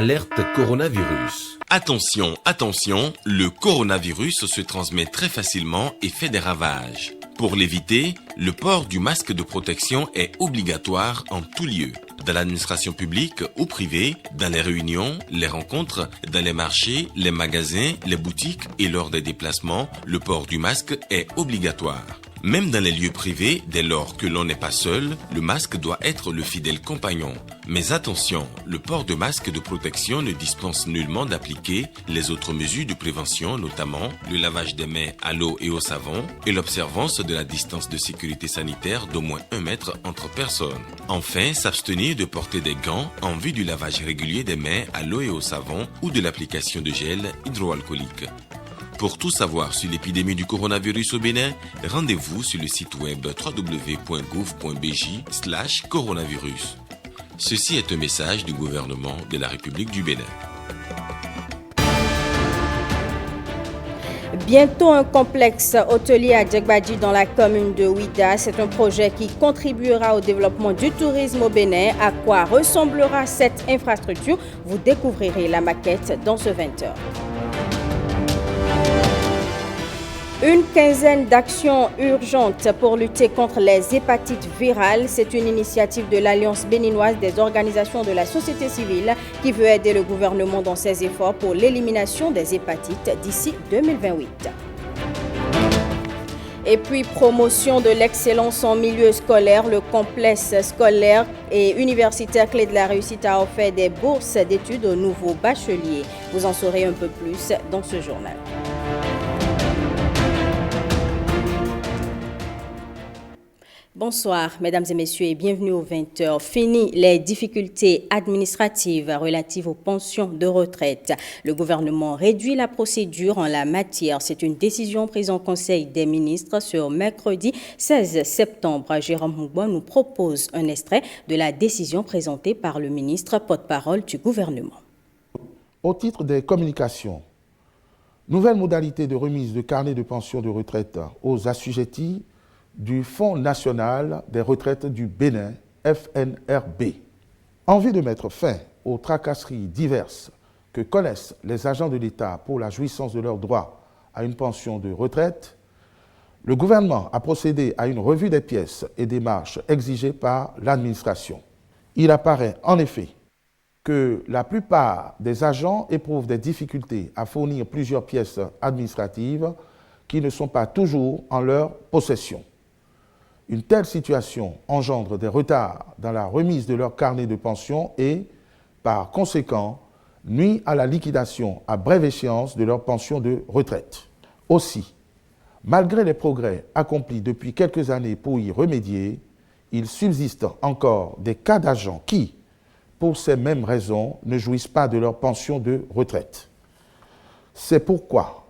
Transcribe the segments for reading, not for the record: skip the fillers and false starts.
Alerte coronavirus. Attention, attention, le coronavirus se transmet très facilement et fait des ravages. Pour l'éviter, le port du masque de protection est obligatoire en tout lieu. Dans l'administration publique ou privée, dans les réunions, les rencontres, dans les marchés, les magasins, les boutiques et lors des déplacements, le port du masque est obligatoire. Même dans les lieux privés, dès lors que l'on n'est pas seul, le masque doit être le fidèle compagnon. Mais attention, le port de masque de protection ne dispense nullement d'appliquer les autres mesures de prévention, notamment le lavage des mains à l'eau et au savon et l'observance de la distance de sécurité sanitaire d'au moins 1 mètre entre personnes. Enfin, s'abstenir de porter des gants en vue du lavage régulier des mains à l'eau et au savon ou de l'application de gel hydroalcoolique. Pour tout savoir sur l'épidémie du coronavirus au Bénin, rendez-vous sur le site web www.gouv.bj/coronavirus. Ceci est un message du gouvernement de la République du Bénin. Bientôt un complexe hôtelier à Djegbadji dans la commune de Ouida. C'est un projet qui contribuera au développement du tourisme au Bénin. À quoi ressemblera cette infrastructure? Vous découvrirez la maquette dans ce 20h. Une quinzaine d'actions urgentes pour lutter contre les hépatites virales. C'est une initiative de l'Alliance béninoise des organisations de la société civile qui veut aider le gouvernement dans ses efforts pour l'élimination des hépatites d'ici 2028. Et puis, promotion de l'excellence en milieu scolaire, le complexe scolaire et universitaire Clé de la Réussite a offert des bourses d'études aux nouveaux bacheliers. Vous en saurez un peu plus dans ce journal. Bonsoir, mesdames et messieurs, et bienvenue au 20h. Fini les difficultés administratives relatives aux pensions de retraite. Le gouvernement réduit la procédure en la matière. C'est une décision prise en Conseil des ministres ce mercredi 16 septembre. Jérôme Mougbo nous propose un extrait de la décision présentée par le ministre porte-parole du gouvernement. Au titre des communications, nouvelles modalités de remise de carnet de pension de retraite aux assujettis du Fonds national des retraites du Bénin, FNRB. En vue de mettre fin aux tracasseries diverses que connaissent les agents de l'État pour la jouissance de leurs droits à une pension de retraite, le gouvernement a procédé à une revue des pièces et des démarches exigées par l'administration. Il apparaît en effet que la plupart des agents éprouvent des difficultés à fournir plusieurs pièces administratives qui ne sont pas toujours en leur possession. Une telle situation engendre des retards dans la remise de leur carnet de pension et, par conséquent, nuit à la liquidation à brève échéance de leur pension de retraite. Aussi, malgré les progrès accomplis depuis quelques années pour y remédier, il subsiste encore des cas d'agents qui, pour ces mêmes raisons, ne jouissent pas de leur pension de retraite. C'est pourquoi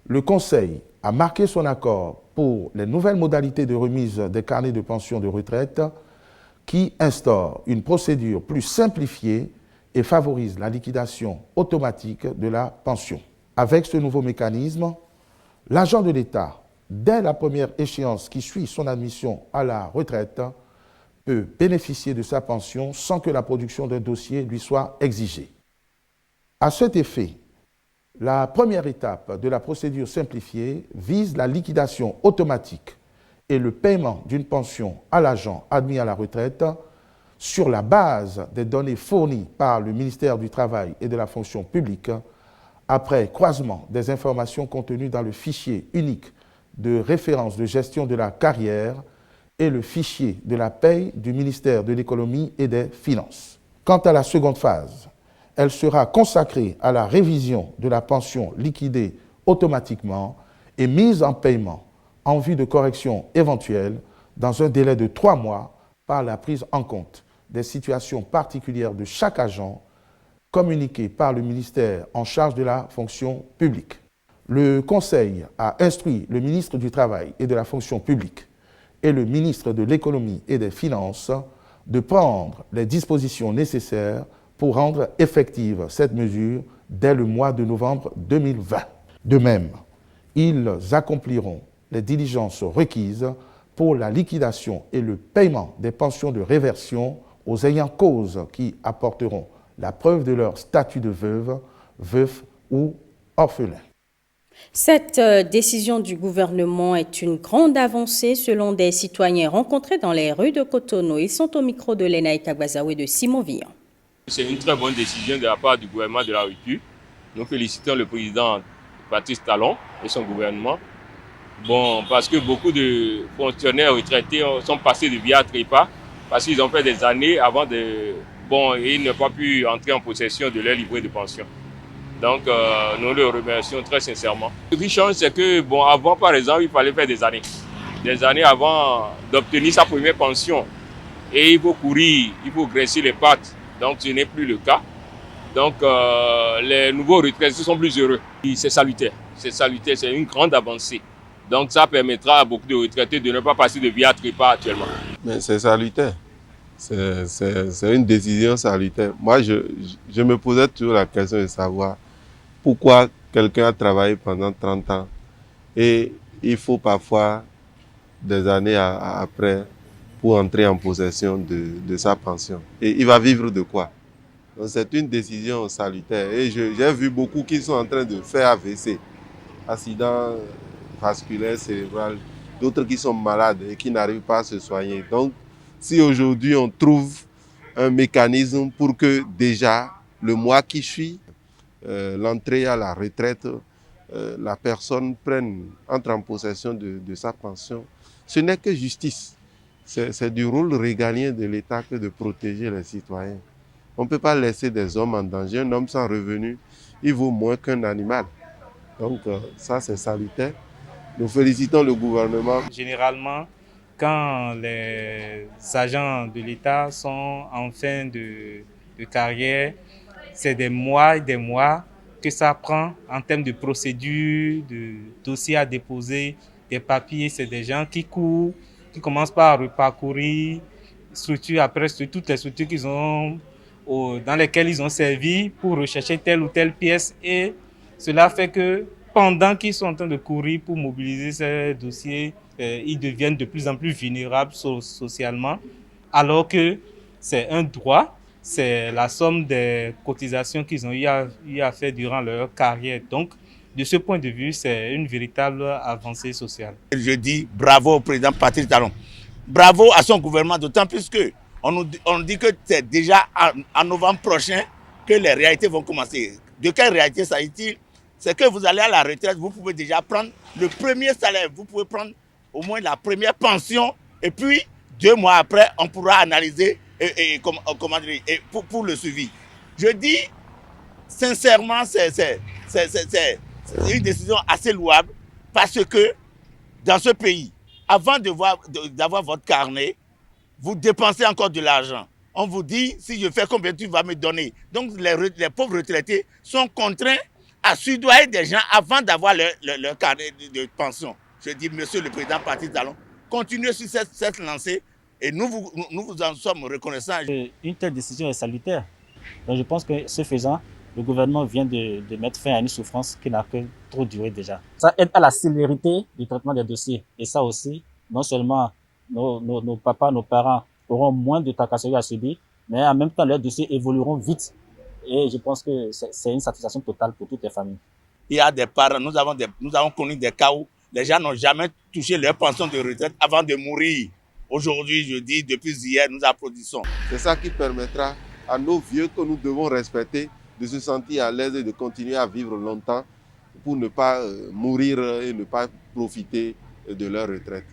le Conseil a marqué son accord pour les nouvelles modalités de remise des carnets de pension de retraite qui instaurent une procédure plus simplifiée et favorise la liquidation automatique de la pension. Avec ce nouveau mécanisme, l'agent de l'État, dès la première échéance qui suit son admission à la retraite, peut bénéficier de sa pension sans que la production d'un dossier lui soit exigée. À cet effet, la première étape de la procédure simplifiée vise la liquidation automatique et le paiement d'une pension à l'agent admis à la retraite sur la base des données fournies par le ministère du Travail et de la fonction publique après croisement des informations contenues dans le fichier unique de référence de gestion de la carrière et le fichier de la paie du ministère de l'Économie et des Finances. Quant à la seconde phase, elle sera consacrée à la révision de la pension liquidée automatiquement et mise en paiement en vue de correction éventuelle dans un délai de 3 mois par la prise en compte des situations particulières de chaque agent communiquées par le ministère en charge de la fonction publique. Le Conseil a instruit le ministre du Travail et de la fonction publique et le ministre de l'Économie et des Finances de prendre les dispositions nécessaires pour rendre effective cette mesure dès le mois de novembre 2020. De même, ils accompliront les diligences requises pour la liquidation et le paiement des pensions de réversion aux ayants cause qui apporteront la preuve de leur statut de veuve, veuf ou orphelin. Cette décision du gouvernement est une grande avancée selon des citoyens rencontrés dans les rues de Cotonou. Ils sont au micro de Lenaï Kagbazaou et de Simon Villon. C'est une très bonne décision de la part du gouvernement de la rupture. Nous félicitons le président Baptiste Talon et son gouvernement. Bon, parce que beaucoup de fonctionnaires retraités sont passés de via trépas parce qu'ils ont fait des années avant de... Bon, et ils n'ont pas pu entrer en possession de leur livret de pension. Donc, nous le remercions très sincèrement. Ce qui change, c'est que, bon, avant, par exemple, il fallait faire des années avant d'obtenir sa première pension. Et il faut courir, il faut graisser les pattes. Donc, ce n'est plus le cas. Donc, les nouveaux retraités sont plus heureux. C'est salutaire, c'est une grande avancée. Donc, ça permettra à beaucoup de retraités de ne pas passer de via trépas actuellement. Mais c'est salutaire. C'est une décision salutaire. Moi, je me posais toujours la question de savoir pourquoi quelqu'un a travaillé pendant 30 ans et il faut parfois des années après pour entrer en possession de sa pension. Et il va vivre de quoi? Donc c'est une décision salutaire. Et j'ai vu beaucoup qui sont en train de faire AVC, accident vasculaire cérébral, d'autres qui sont malades et qui n'arrivent pas à se soigner. Donc si aujourd'hui on trouve un mécanisme pour que déjà le mois qui suit l'entrée à la retraite, la personne entre en possession de sa pension, ce n'est que justice. C'est du rôle régalien de l'État que de protéger les citoyens. On ne peut pas laisser des hommes en danger. Un homme sans revenu, il vaut moins qu'un animal. Donc ça, c'est salutaire. Nous félicitons le gouvernement. Généralement, quand les agents de l'État sont en fin de carrière, c'est des mois et des mois que ça prend en termes de procédure, de dossiers à déposer, des papiers. C'est des gens qui courent, qui commencent par reparcourir structure après structure, toutes les structures dans lesquelles ils ont servi pour rechercher telle ou telle pièce. Et cela fait que pendant qu'ils sont en train de courir pour mobiliser ces dossiers, ils deviennent de plus en plus vulnérables socialement, alors que c'est un droit. C'est la somme des cotisations qu'ils ont eu à faire durant leur carrière. Donc, de ce point de vue, c'est une véritable avancée sociale. Je dis bravo au président Patrice Talon. Bravo à son gouvernement, d'autant plus qu'on nous dit que c'est déjà en novembre prochain que les réalités vont commencer. De quelle réalité s'agit-il? C'est que vous allez à la retraite, vous pouvez déjà prendre le premier salaire, vous pouvez prendre au moins la première pension, et puis 2 mois après, on pourra analyser pour le suivi. Je dis sincèrement, c'est une décision assez louable parce que dans ce pays, avant d'avoir votre carnet, vous dépensez encore de l'argent. On vous dit, si je fais combien tu vas me donner. Donc les pauvres retraités sont contraints à soudoyer des gens avant d'avoir leur carnet de pension. Je dis, monsieur le président Patrice Talon, continuez sur cette lancée. Et nous vous en sommes reconnaissants. Une telle décision est salutaire. Donc je pense que ce faisant, le gouvernement vient de mettre fin à une souffrance qui n'a que trop duré déjà. Ça aide à la célérité du traitement des dossiers. Et ça aussi, non seulement nos papas, nos parents auront moins de tracasseries à subir, mais en même temps, leurs dossiers évolueront vite. Et je pense que c'est une satisfaction totale pour toutes les familles. Il y a des parents, nous avons connu des cas où les gens n'ont jamais touché leur pension de retraite avant de mourir. Aujourd'hui, je dis, depuis hier, nous applaudissons. C'est ça qui permettra à nos vieux que nous devons respecter de se sentir à l'aise et de continuer à vivre longtemps pour ne pas mourir et ne pas profiter de leur retraite.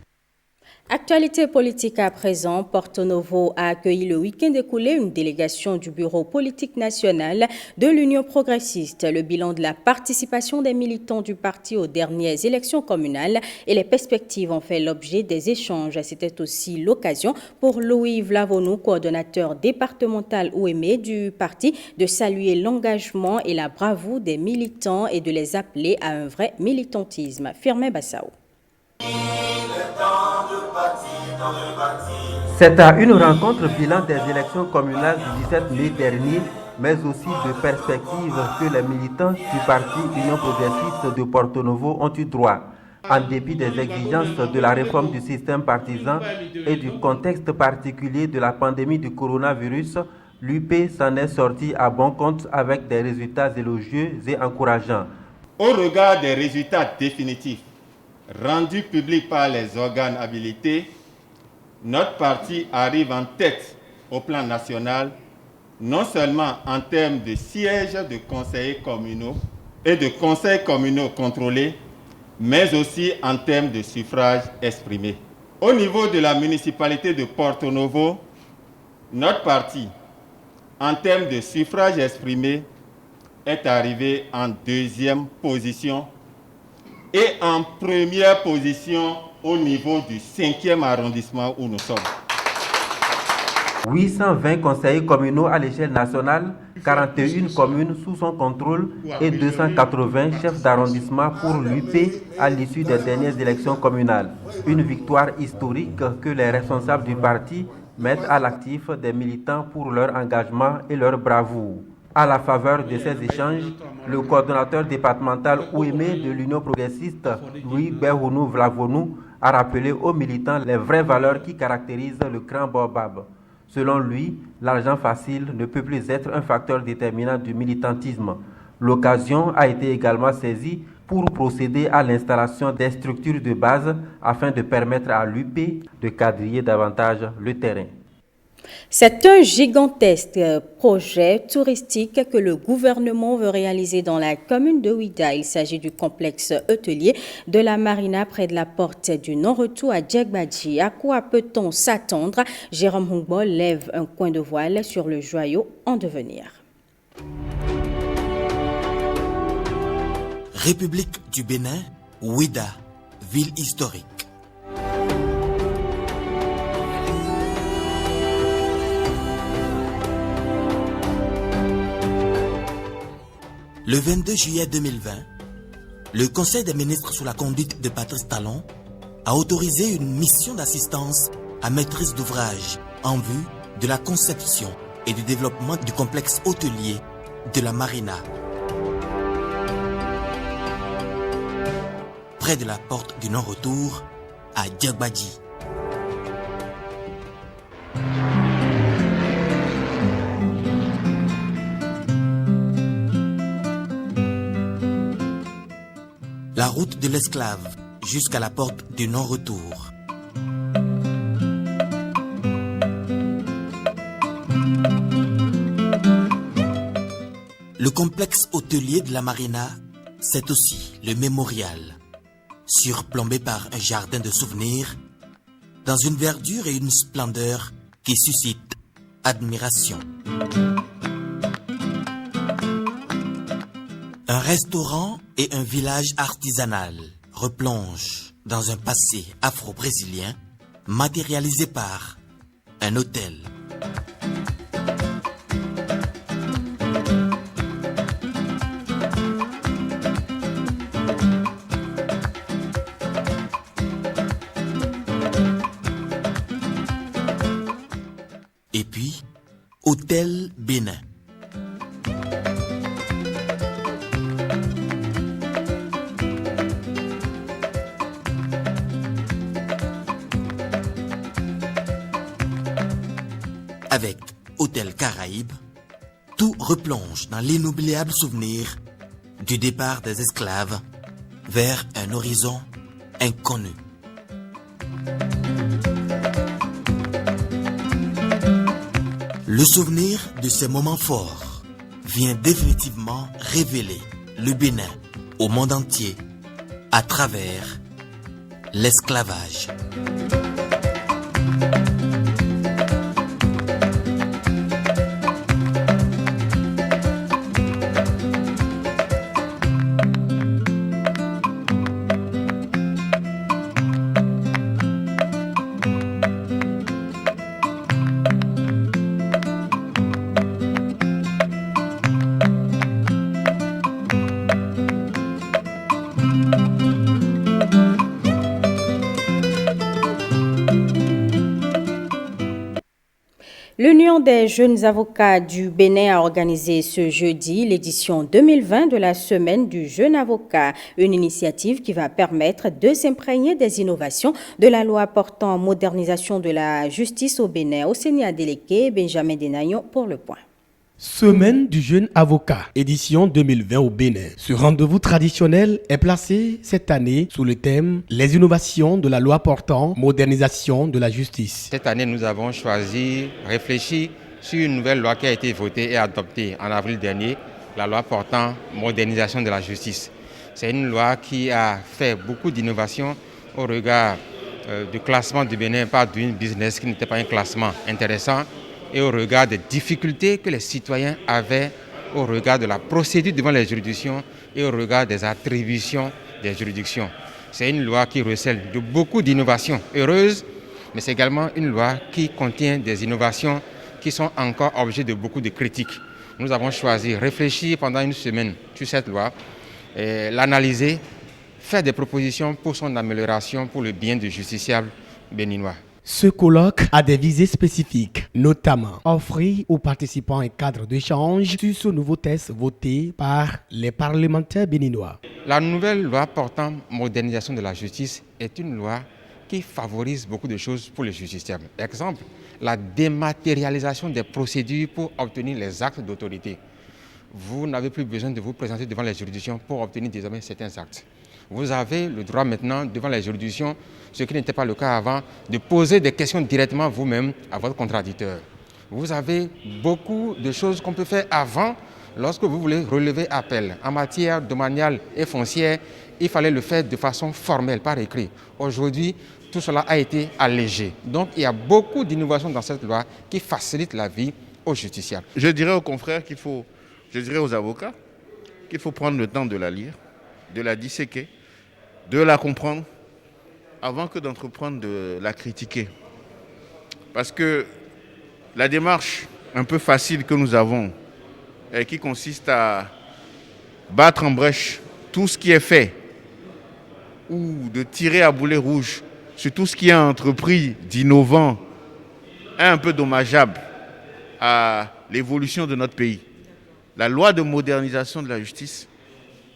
Actualité politique à présent, Porto Novo a accueilli le week-end écoulé une délégation du Bureau politique national de l'Union progressiste. Le bilan de la participation des militants du parti aux dernières élections communales et les perspectives ont fait l'objet des échanges. C'était aussi l'occasion pour Louis Vlavonou, coordonnateur départemental OME du parti, de saluer l'engagement et la bravoure des militants et de les appeler à un vrai militantisme. Firmin Bassao. C'est à une rencontre bilan des élections communales du 17 mai dernier, mais aussi de perspectives que les militants du parti Union progressiste de Porto Novo ont eu droit. En dépit des exigences de la réforme du système partisan et du contexte particulier de la pandémie du coronavirus, L'UP s'en est sorti à bon compte avec des résultats élogieux et encourageants. Au regard des résultats définitifs rendus publics par les organes habilités, notre parti arrive en tête au plan national, non seulement en termes de sièges de conseillers communaux et de conseils communaux contrôlés, mais aussi en termes de suffrages exprimés. Au niveau de la municipalité de Porto Novo, notre parti, en termes de suffrages exprimés, est arrivé en deuxième position et en première position au niveau du 5e arrondissement où nous sommes. 820 conseillers communaux à l'échelle nationale, 41 communes sous son contrôle et 280 chefs d'arrondissement pour l'UP à l'issue des dernières élections communales. Une victoire historique que les responsables du parti mettent à l'actif des militants pour leur engagement et leur bravoure. À la faveur de ces échanges, le coordonnateur départemental Ouémé de l'Union progressiste, Louis Behounou Vlavonou, a rappelé aux militants les vraies valeurs qui caractérisent le Grand Baobab. Selon lui, l'argent facile ne peut plus être un facteur déterminant du militantisme. L'occasion a été également saisie pour procéder à l'installation des structures de base afin de permettre à l'UP de quadriller davantage le terrain. C'est un gigantesque projet touristique que le gouvernement veut réaliser dans la commune de Ouida. Il s'agit du complexe hôtelier de la Marina près de la porte du non-retour à Djegbadji. À quoi peut-on s'attendre? Jérôme Hongbo lève un coin de voile sur le joyau en devenir. République du Bénin, Ouida, ville historique. Le 22 juillet 2020, le Conseil des ministres sous la conduite de Patrice Talon a autorisé une mission d'assistance à maîtrise d'ouvrage en vue de la conception et du développement du complexe hôtelier de la Marina, près de la porte du non-retour à Djegbadji. La route de l'esclave jusqu'à la porte du non-retour. Le complexe hôtelier de la Marina, c'est aussi le mémorial, surplombé par un jardin de souvenirs, dans une verdure et une splendeur qui suscitent admiration. Un restaurant et un village artisanal replongent dans un passé afro-brésilien matérialisé par un hôtel. Et puis, Hôtel Bénin. Avec Hôtel Caraïbes, tout replonge dans l'inoubliable souvenir du départ des esclaves vers un horizon inconnu. Le souvenir de ces moments forts vient définitivement révéler le Bénin au monde entier à travers l'esclavage. L'Union des jeunes avocats du Bénin a organisé ce jeudi l'édition 2020 de la Semaine du jeune avocat, une initiative qui va permettre de s'imprégner des innovations de la loi portant modernisation de la justice au Bénin. Osenia Deleke, Benjamin Denayon pour le point. Semaine du jeune avocat, édition 2020 au Bénin. Ce rendez-vous traditionnel est placé cette année sous le thème « Les innovations de la loi portant modernisation de la justice ». Cette année, nous avons réfléchi sur une nouvelle loi qui a été votée et adoptée en avril dernier, la loi portant modernisation de la justice. C'est une loi qui a fait beaucoup d'innovations au regard du classement du Bénin par Doing Business, qui n'était pas un classement intéressant, et au regard des difficultés que les citoyens avaient au regard de la procédure devant les juridictions et au regard des attributions des juridictions. C'est une loi qui recèle de beaucoup d'innovations heureuses, mais c'est également une loi qui contient des innovations qui sont encore objet de beaucoup de critiques. Nous avons choisi réfléchir pendant une semaine sur cette loi, l'analyser, faire des propositions pour son amélioration pour le bien du justiciable béninois. Ce colloque a des visées spécifiques, notamment offrir aux participants un cadre d'échange sur ce nouveau texte voté par les parlementaires béninois. La nouvelle loi portant modernisation de la justice est une loi qui favorise beaucoup de choses pour les justiciables. Exemple, la dématérialisation des procédures pour obtenir les actes d'autorité. Vous n'avez plus besoin de vous présenter devant les juridictions pour obtenir désormais certains actes. Vous avez le droit maintenant devant les juridictions, ce qui n'était pas le cas avant, de poser des questions directement vous-même à votre contradicteur. Vous avez beaucoup de choses qu'on peut faire avant lorsque vous voulez relever appel. En matière domaniale et foncière, il fallait le faire de façon formelle, par écrit. Aujourd'hui, tout cela a été allégé. Donc il y a beaucoup d'innovations dans cette loi qui facilitent la vie aux justiciables. Je dirais aux confrères je dirais aux avocats qu'il faut prendre le temps de la lire, de la disséquer, de la comprendre avant que d'entreprendre de la critiquer. Parce que la démarche un peu facile que nous avons et qui consiste à battre en brèche tout ce qui est fait ou de tirer à boulet rouge sur tout ce qui est entrepris d'innovant est un peu dommageable à l'évolution de notre pays. La loi de modernisation de la justice,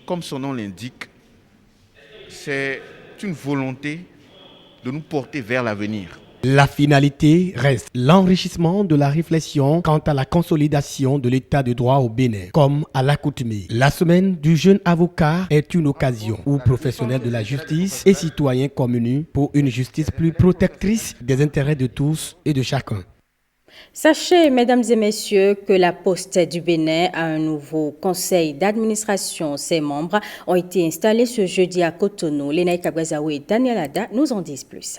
comme son nom l'indique, c'est une volonté de nous porter vers l'avenir. La finalité reste l'enrichissement de la réflexion quant à la consolidation de l'état de droit au Bénin. Comme à l'accoutumée, la semaine du jeune avocat est une occasion où professionnels de la justice et citoyens communent pour une justice plus protectrice des intérêts de tous et de chacun. Sachez, mesdames et messieurs, que la Poste du Bénin a un nouveau conseil d'administration. Ses membres ont été installés ce jeudi à Cotonou. Lénaï Kagwazaou et Daniel Ada nous en disent plus.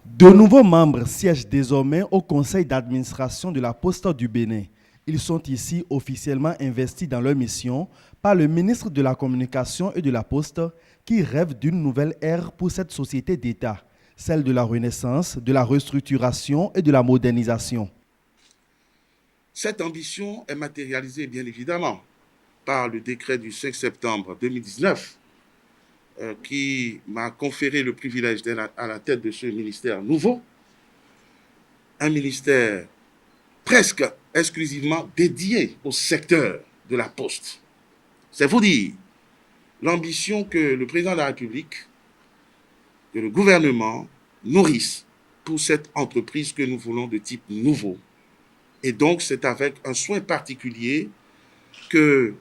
De nouveaux membres siègent désormais au conseil d'administration de la Poste du Bénin. Ils sont ici officiellement investis dans leur mission par le ministre de la Communication et de la Poste qui rêve d'une nouvelle ère pour cette société d'État, celle de la renaissance, de la restructuration et de la modernisation. Cette ambition est matérialisée bien évidemment par le décret du 5 septembre 2019 qui m'a conféré le privilège d'être à la tête de ce ministère nouveau, un ministère presque exclusivement dédié au secteur de la poste. C'est vous dire l'ambition que le président de la République, que le gouvernement nourrissent pour cette entreprise que nous voulons de type nouveau. Et donc, c'est avec un soin particulier que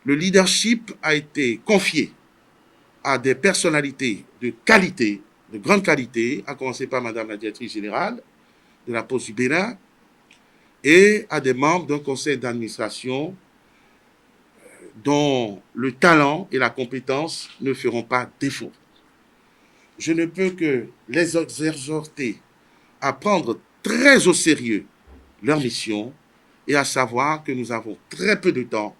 le leadership a été confié à des personnalités de qualité, de grande qualité, à commencer par Madame la directrice générale de la Poste du Bénin, et à des membres d'un conseil d'administration dont le talent et la compétence ne feront pas défaut. Je ne peux que les exhorter à prendre très au sérieux leur mission et à savoir que nous avons très peu de temps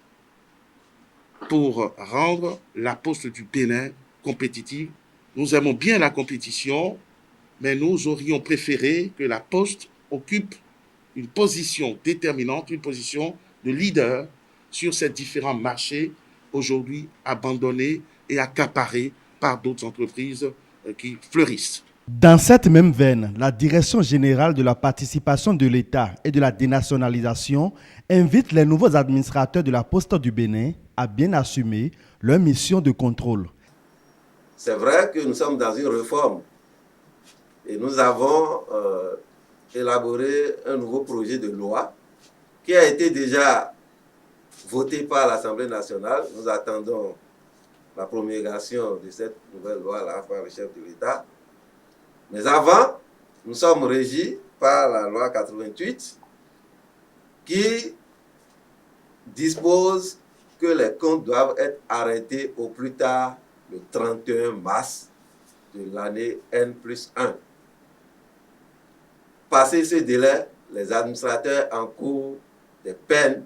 pour rendre la Poste du Bénin compétitive. Nous aimons bien la compétition, mais nous aurions préféré que la Poste occupe une position déterminante, une position de leader sur ces différents marchés aujourd'hui abandonnés et accaparés par d'autres entreprises qui fleurissent. Dans cette même veine, la Direction générale de la participation de l'État et de la dénationalisation invite les nouveaux administrateurs de la Poste du Bénin à bien assumer leur mission de contrôle. C'est vrai que nous sommes dans une réforme et nous avons élaboré un nouveau projet de loi qui a été déjà voté par l'Assemblée nationale. Nous attendons la promulgation de cette nouvelle loi-là par le chef de l'État. Mais avant, nous sommes régis par la loi 88 qui dispose que les comptes doivent être arrêtés au plus tard le 31 mars de l'année N+1. Passé ce délai, les administrateurs encourent des peines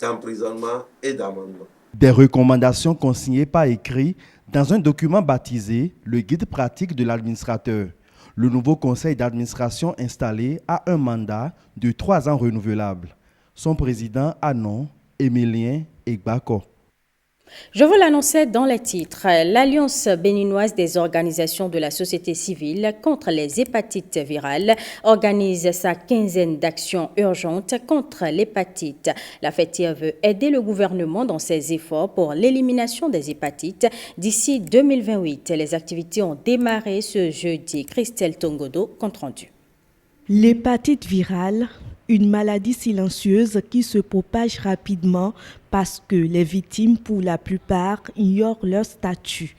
d'emprisonnement et d'amendement. Des recommandations consignées par écrit dans un document baptisé « Le guide pratique de l'administrateur ». Le nouveau conseil d'administration installé a un mandat de 3 ans renouvelable. Son président a nom Emilien Egbako. Je vous l'annonçais dans les titres. L'Alliance béninoise des organisations de la société civile contre les hépatites virales organise sa quinzaine d'actions urgentes contre l'hépatite. La fêtière veut aider le gouvernement dans ses efforts pour l'élimination des hépatites d'ici 2028. Les activités ont démarré ce jeudi. Christelle Tongodo, compte rendu. L'hépatite virale, une maladie silencieuse qui se propage rapidement parce que les victimes, pour la plupart, ignorent leur statut.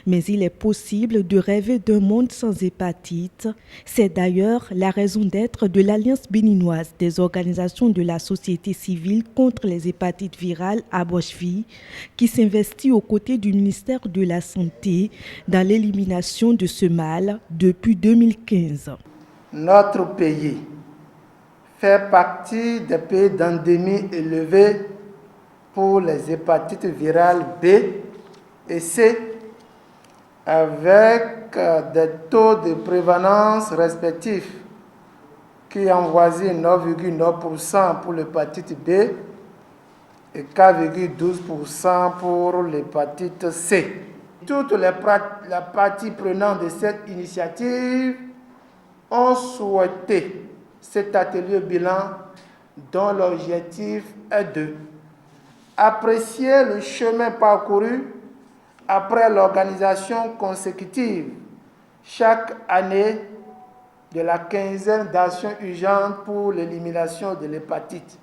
Mais il est possible de rêver d'un monde sans hépatite. C'est d'ailleurs la raison d'être de l'Alliance béninoise des organisations de la société civile contre les hépatites virales à Bocheville, qui s'investit aux côtés du ministère de la Santé dans l'élimination de ce mal depuis 2015. Notre pays fait partie des pays d'endémie élevée pour les hépatites virales B et C, avec des taux de prévalence respectifs qui avoisinent 9,9% pour l'hépatite B et 4,12% pour l'hépatite C. Toutes les parties prenantes de cette initiative ont souhaité cet atelier bilan dont l'objectif est de apprécier le chemin parcouru après l'organisation consécutive chaque année de la quinzaine d'actions urgentes pour l'élimination de l'hépatite,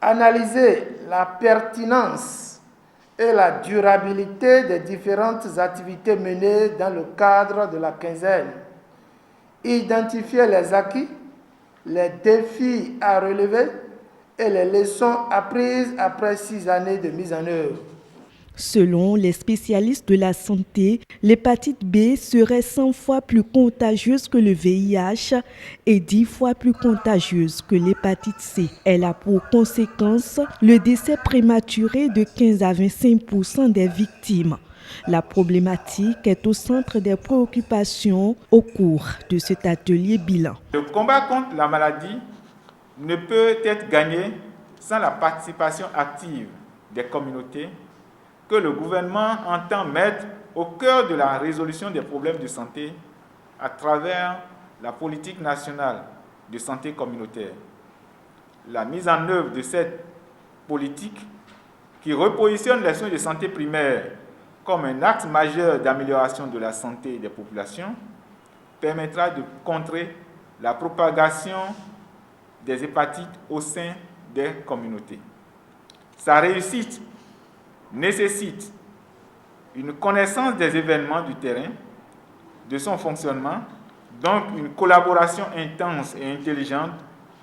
analyser la pertinence et la durabilité des différentes activités menées dans le cadre de la quinzaine, identifier les acquis, les défis à relever et les leçons apprises après 6 années de mise en œuvre. Selon les spécialistes de la santé, l'hépatite B serait 100 fois plus contagieuse que le VIH et 10 fois plus contagieuse que l'hépatite C. Elle a pour conséquence le décès prématuré de 15 à 25% des victimes. La problématique est au centre des préoccupations au cours de cet atelier bilan. Le combat contre la maladie ne peut être gagné sans la participation active des communautés que le gouvernement entend mettre au cœur de la résolution des problèmes de santé à travers la politique nationale de santé communautaire. La mise en œuvre de cette politique qui repositionne les soins de santé primaire comme un axe majeur d'amélioration de la santé des populations permettra de contrer la propagation des hépatites au sein des communautés. Sa réussite nécessite une connaissance des événements du terrain, de son fonctionnement, donc une collaboration intense et intelligente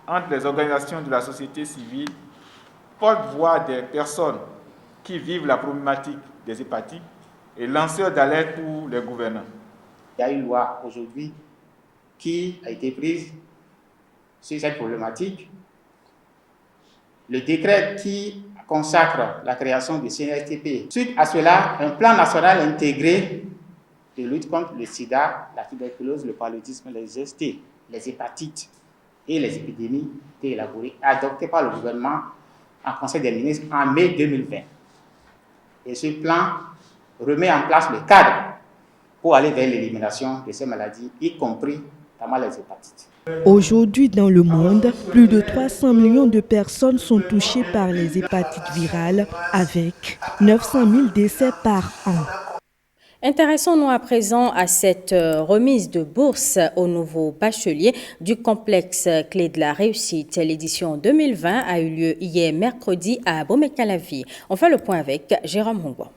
entre les organisations de la société civile, porte-voix des personnes qui vivent la problématique des hépatites et lanceurs d'alerte pour les gouvernants. Il y a une loi aujourd'hui qui a été prise sur cette problématique. Le décret qui consacre la création du CNSTP. Suite à cela, un plan national intégré de lutte contre le sida, la tuberculose, le paludisme, les ST, les hépatites et les épidémies été élaboré, adopté par le gouvernement en Conseil des ministres en mai 2020. Et ce plan remet en place le cadre pour aller vers l'élimination de ces maladies, y compris notamment les hépatites. Aujourd'hui, dans le monde, plus de 300 millions de personnes sont touchées par les hépatites virales, avec 900 000 décès par an. Intéressons-nous à présent à cette remise de bourse aux nouveaux bacheliers du complexe Clé de la Réussite. L'édition 2020 a eu lieu hier mercredi à Bomé-Calavi. On fait le point avec Jérôme Hongwa.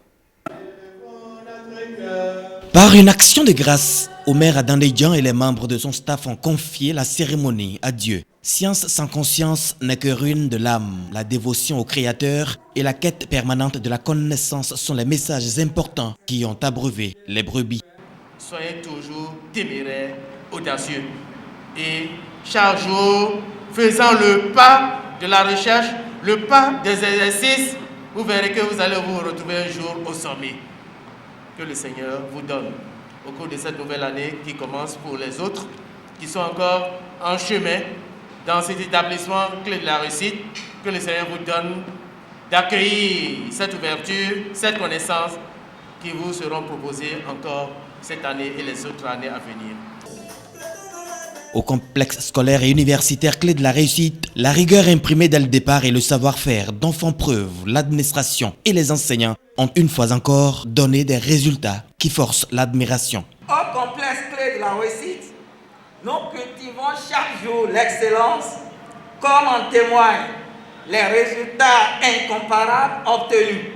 Par une action de grâce, Omer Adandédian et les membres de son staff ont confié la cérémonie à Dieu. Science sans conscience n'est que ruine de l'âme. La dévotion au Créateur et la quête permanente de la connaissance sont les messages importants qui ont abreuvé les brebis. Soyez toujours téméraires, audacieux et chaque jour faisant le pas de la recherche, le pas des exercices, vous verrez que vous allez vous retrouver un jour au sommet. Que le Seigneur vous donne au cours de cette nouvelle année qui commence pour les autres qui sont encore en chemin dans cet établissement Clé de la Réussite. Que le Seigneur vous donne d'accueillir cette ouverture, cette connaissance qui vous seront proposées encore cette année et les autres années à venir. Au complexe scolaire et universitaire Clé de la Réussite, la rigueur imprimée dès le départ et le savoir-faire dont font preuve l'administration et les enseignants ont une fois encore donné des résultats qui forcent l'admiration. Au complexe Clé de la Réussite, nous cultivons chaque jour l'excellence, comme en témoignent les résultats incomparables obtenus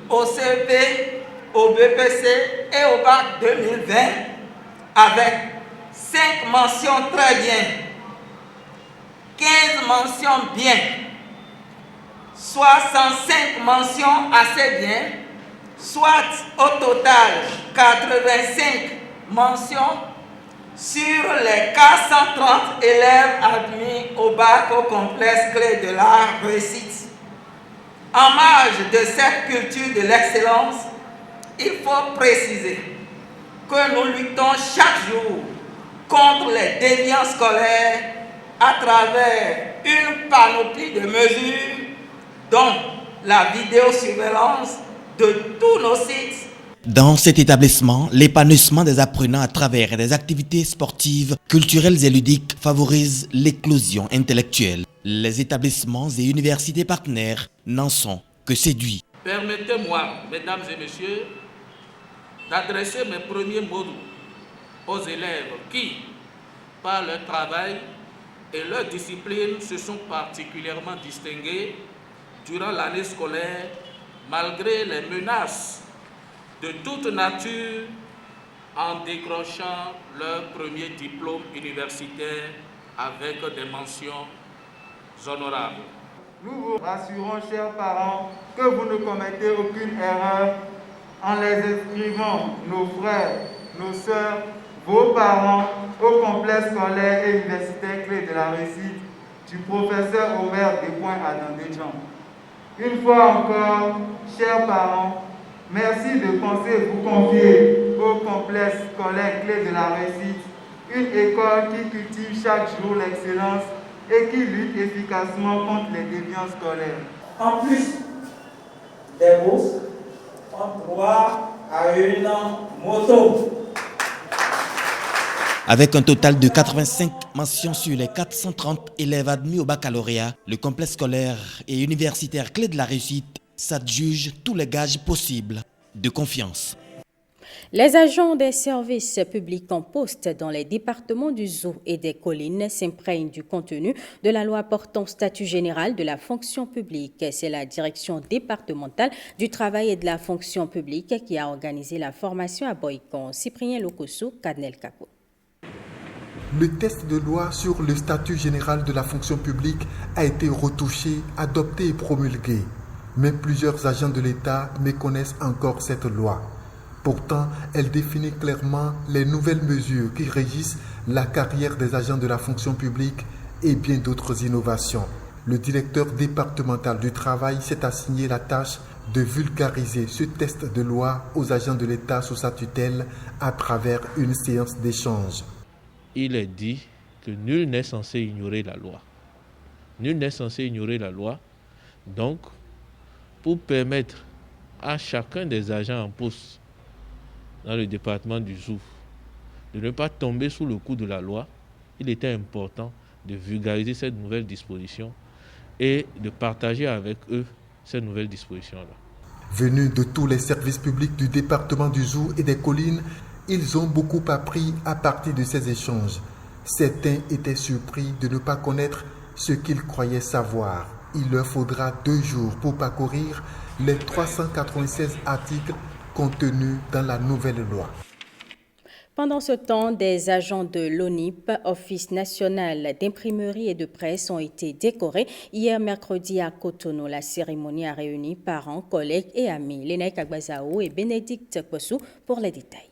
au CEP, au BPC et au bac 2020 avec 5 mentions très bien, 15 mentions bien, 65 mentions assez bien, soit au total 85 mentions sur les 430 élèves admis au bac au complexe Clé de la Réussite. En marge de cette culture de l'excellence, il faut préciser que nous luttons chaque jour contre les déviants scolaires à travers une panoplie de mesures, dont la vidéosurveillance de tous nos sites. Dans cet établissement, l'épanouissement des apprenants à travers des activités sportives, culturelles et ludiques favorise l'éclosion intellectuelle. Les établissements et universités partenaires n'en sont que séduits. Permettez-moi, mesdames et messieurs, d'adresser mes premiers mots aux élèves qui, par leur travail et leur discipline, se sont particulièrement distingués durant l'année scolaire, malgré les menaces de toute nature, en décrochant leur premier diplôme universitaire avec des mentions honorables. Nous vous rassurons, chers parents, que vous ne commettez aucune erreur en les inscrivant, nos frères, nos sœurs, vos parents, au complexe scolaire et universitaire Clé de la Réussite du professeur Omer Adandédian. Une fois encore, chers parents, merci de penser vous confier au complexe scolaire Clé de la Réussite, une école qui cultive chaque jour l'excellence et qui lutte efficacement contre les déviants scolaires. En plus des bourses, on droit à une moto. Avec un total de 85 mentions sur les 430 élèves admis au baccalauréat, le complexe scolaire et universitaire Clé de la Réussite s'adjuge tous les gages possibles de confiance. Les agents des services publics en poste dans les départements du Zou et des collines s'imprègnent du contenu de la loi portant statut général de la fonction publique. C'est la direction départementale du travail et de la fonction publique qui a organisé la formation à Boycon. Cyprien Lokoso, Kadnel Kako. Le test de loi sur le statut général de la fonction publique a été retouché, adopté et promulgué. Mais plusieurs agents de l'État méconnaissent encore cette loi. Pourtant, elle définit clairement les nouvelles mesures qui régissent la carrière des agents de la fonction publique et bien d'autres innovations. Le directeur départemental du travail s'est assigné la tâche de vulgariser ce test de loi aux agents de l'État sous sa tutelle à travers une séance d'échange. Il est dit que nul n'est censé ignorer la loi. Nul n'est censé ignorer la loi. Donc, pour permettre à chacun des agents en poste dans le département du Zou, de ne pas tomber sous le coup de la loi, il était important de vulgariser cette nouvelle disposition et de partager avec eux cette nouvelle disposition-là. Venus de tous les services publics du département du Zou et des collines, ils ont beaucoup appris à partir de ces échanges. Certains étaient surpris de ne pas connaître ce qu'ils croyaient savoir. Il leur faudra 2 jours pour parcourir les 396 articles contenus dans la nouvelle loi. Pendant ce temps, des agents de l'ONIP, Office national d'imprimerie et de presse, ont été décorés hier mercredi à Cotonou. La cérémonie a réuni parents, collègues et amis. Lénaï Kagbazao et Bénédicte Kouassou pour les détails.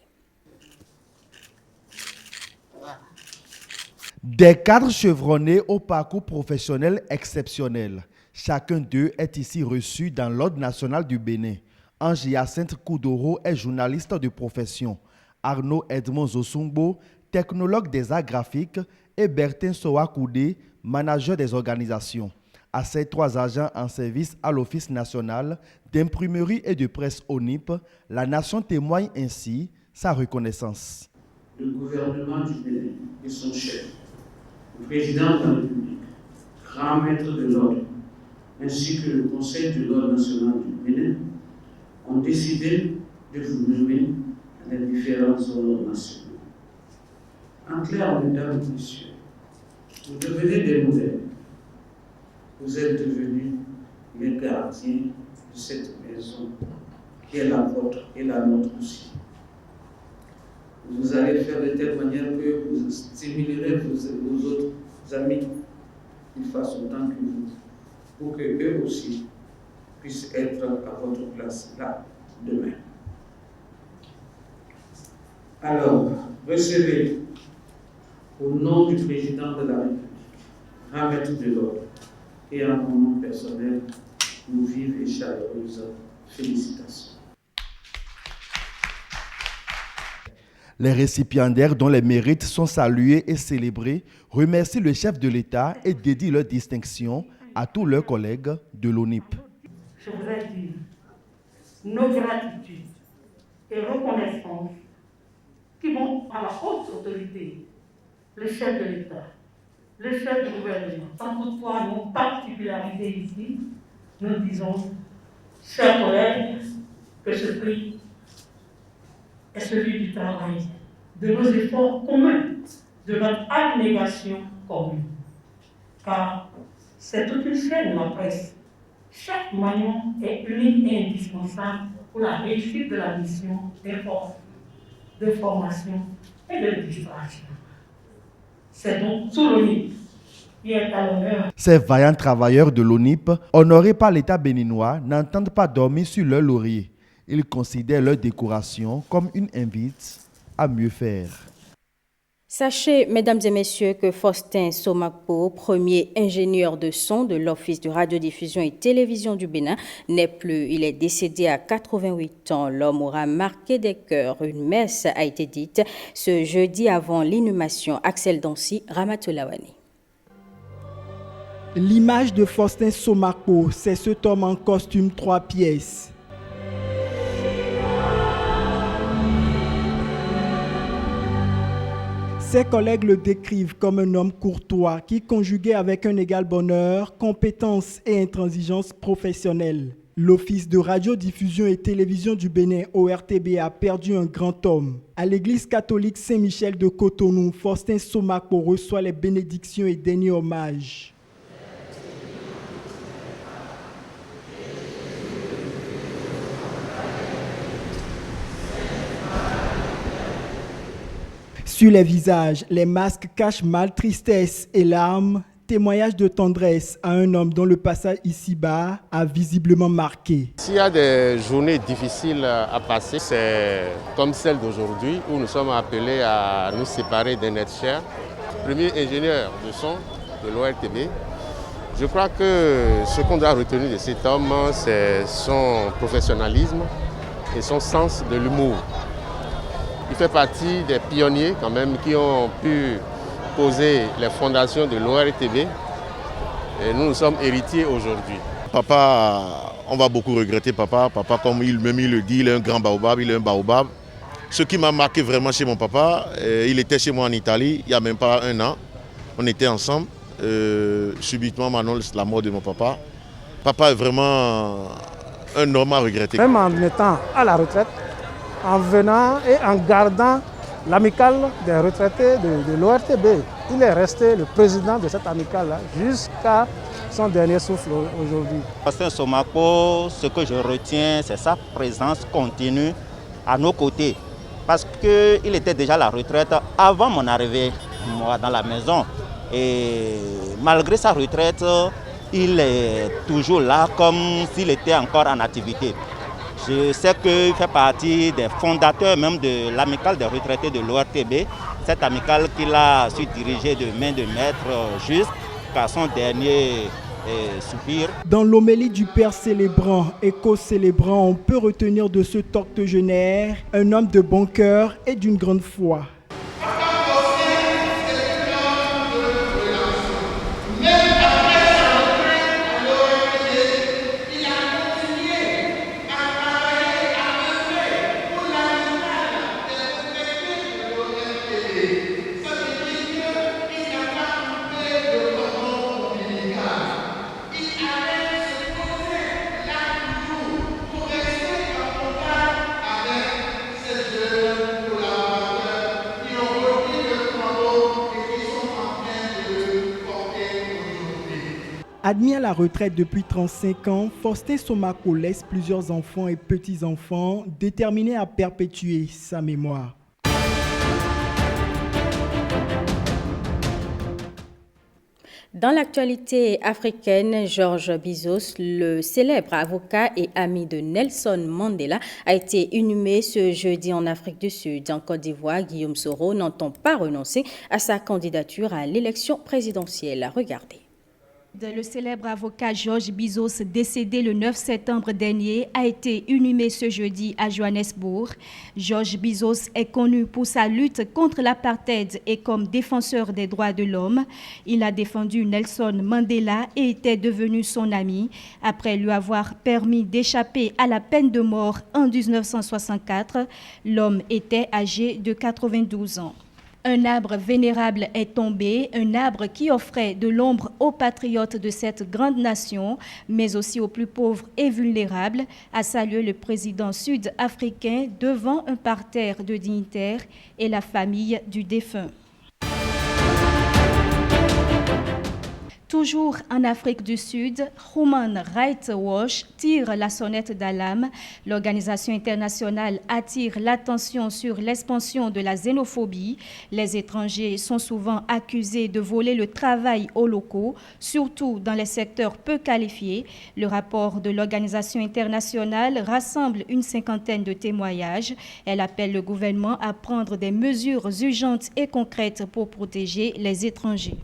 Des cadres chevronnés au parcours professionnel exceptionnel. Chacun d'eux est ici reçu dans l'Ordre national du Bénin. Ange-Hyacinthe Koudoro est journaliste de profession. Arnaud Edmond Zosungbo, technologue des arts graphiques, et Bertin Sowakoudé, manager des organisations. À ces 3 agents en service à l'Office national d'imprimerie et de presse ONIP, la nation témoigne ainsi sa reconnaissance. Le gouvernement du Bénin et son chef, le président de la République, grand maître de l'ordre, ainsi que le Conseil de l'ordre national du Bénin, ont décidé de vous nommer à les différents ordres nationaux. En clair, mesdames et messieurs, vous devenez des modèles. Vous êtes devenus les gardiens de cette maison qui est la vôtre et la nôtre aussi. Vous allez faire de telle manière que vous stimulerez vos autres amis qu'ils fassent autant que vous, pour qu'eux aussi puissent être à votre place là, demain. Alors, recevez au nom du président de la République, grand maître de l'ordre, et en mon nom personnel, nos vives et chaleureuses félicitations. Les récipiendaires dont les mérites sont salués et célébrés remercient le chef de l'État et dédient leur distinction à tous leurs collègues de l'ONIP. Je voudrais dire nos gratitudes et reconnaissance qui vont à la haute autorité, le chef de l'État, le chef du gouvernement. Sans toutefois nos particularités ici, nous disons, chers collègues, que ce prix est celui du travail, de nos efforts communs, de notre abnégation commune. Car c'est toute une chaîne, la presse. Chaque maillon est unique et indispensable pour la réussite de la mission d'effort, de formation et de distraction. C'est donc tout l'ONIP qui est à l'honneur. Ces vaillants travailleurs de l'ONIP, honorés par l'État béninois, n'entendent pas dormir sur leur laurier. Ils considèrent leur décoration comme une invite à mieux faire. Sachez, mesdames et messieurs, que Faustin Somakpo, premier ingénieur de son de l'Office de radiodiffusion et télévision du Bénin, n'est plus. Il est décédé à 88 ans. L'homme aura marqué des cœurs. Une messe a été dite ce jeudi avant l'inhumation. Axel Dancy, Ramatulawani. L'image de Faustin Somakpo, c'est cet homme en costume 3 pièces. Ses collègues le décrivent comme un homme courtois qui conjuguait avec un égal bonheur, compétence et intransigeance professionnelle. L'Office de radiodiffusion et télévision du Bénin, ORTB, a perdu un grand homme. À l'église catholique Saint-Michel de Cotonou, Faustin Somakpo reçoit les bénédictions et derniers hommages. Sur les visages, les masques cachent mal tristesse et larmes, témoignage de tendresse à un homme dont le passage ici-bas a visiblement marqué. S'il y a des journées difficiles à passer, c'est comme celle d'aujourd'hui où nous sommes appelés à nous séparer d'un être cher. Premier ingénieur de son de l'ORTB, je crois que ce qu'on doit retenir de cet homme, c'est son professionnalisme et son sens de l'humour. Il fait partie des pionniers quand même qui ont pu poser les fondations de l'ORTB et nous sommes héritiers aujourd'hui. Papa, on va beaucoup regretter papa. Papa, comme il le dit, il est un grand baobab, il est un baobab. Ce qui m'a marqué vraiment chez mon papa, il était chez moi en Italie, il n'y a même pas 1 an. On était ensemble. Subitement, m'annonce la mort de mon papa. Papa est vraiment un homme à regretter. Même en étant à la retraite, en venant et en gardant l'amicale des retraités de l'ORTB, il est resté le président de cette amicale jusqu'à son dernier souffle aujourd'hui. Pasteur Somako, ce que je retiens, c'est sa présence continue à nos côtés. Parce qu'il était déjà à la retraite avant mon arrivée moi, dans la maison. Et malgré sa retraite, il est toujours là comme s'il était encore en activité. Je sais qu'il fait partie des fondateurs même de l'amicale des retraités de l'ORTB, cette amicale qu'il a su diriger de main de maître jusqu'à son dernier soupir. Dans l'homélie du Père célébrant et co-célébrant, on peut retenir de ce octogénaire un homme de bon cœur et d'une grande foi. Admis à la retraite depuis 35 ans, Faustin Somako laisse plusieurs enfants et petits-enfants déterminés à perpétuer sa mémoire. Dans l'actualité africaine, Georges Bizos, le célèbre avocat et ami de Nelson Mandela, a été inhumé ce jeudi en Afrique du Sud. En Côte d'Ivoire, Guillaume Soro n'entend pas renoncer à sa candidature à l'élection présidentielle. Regardez. Le célèbre avocat Georges Bizos, décédé le 9 septembre dernier, a été inhumé ce jeudi à Johannesburg. Georges Bizos est connu pour sa lutte contre l'apartheid et comme défenseur des droits de l'homme. Il a défendu Nelson Mandela et était devenu son ami après lui avoir permis d'échapper à la peine de mort en 1964. L'homme était âgé de 92 ans. Un arbre vénérable est tombé, un arbre qui offrait de l'ombre aux patriotes de cette grande nation, mais aussi aux plus pauvres et vulnérables, a salué le président sud-africain devant un parterre de dignitaires et la famille du défunt. Toujours en Afrique du Sud, Human Rights Watch tire la sonnette d'alarme. L'organisation internationale attire l'attention sur l'expansion de la xénophobie. Les étrangers sont souvent accusés de voler le travail aux locaux, surtout dans les secteurs peu qualifiés. Le rapport de l'organisation internationale rassemble une 50aine de témoignages. Elle appelle le gouvernement à prendre des mesures urgentes et concrètes pour protéger les étrangers.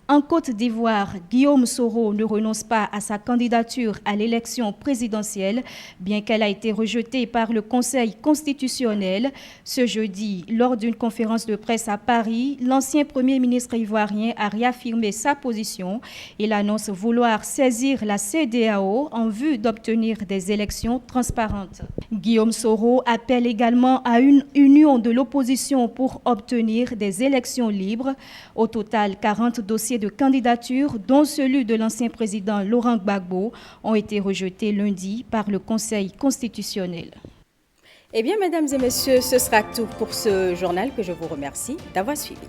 En Côte d'Ivoire, Guillaume Soro ne renonce pas à sa candidature à l'élection présidentielle, bien qu'elle a été rejetée par le Conseil constitutionnel. Ce jeudi, lors d'une conférence de presse à Paris, l'ancien Premier ministre ivoirien a réaffirmé sa position. Il annonce vouloir saisir la CEDEAO en vue d'obtenir des élections transparentes. Guillaume Soro appelle également à une union de l'opposition pour obtenir des élections libres. Au total, 40 dossiers de candidature, dont celui de l'ancien président Laurent Gbagbo, ont été rejetés lundi par le Conseil constitutionnel. Eh bien, mesdames et messieurs, ce sera tout pour ce journal que je vous remercie d'avoir suivi.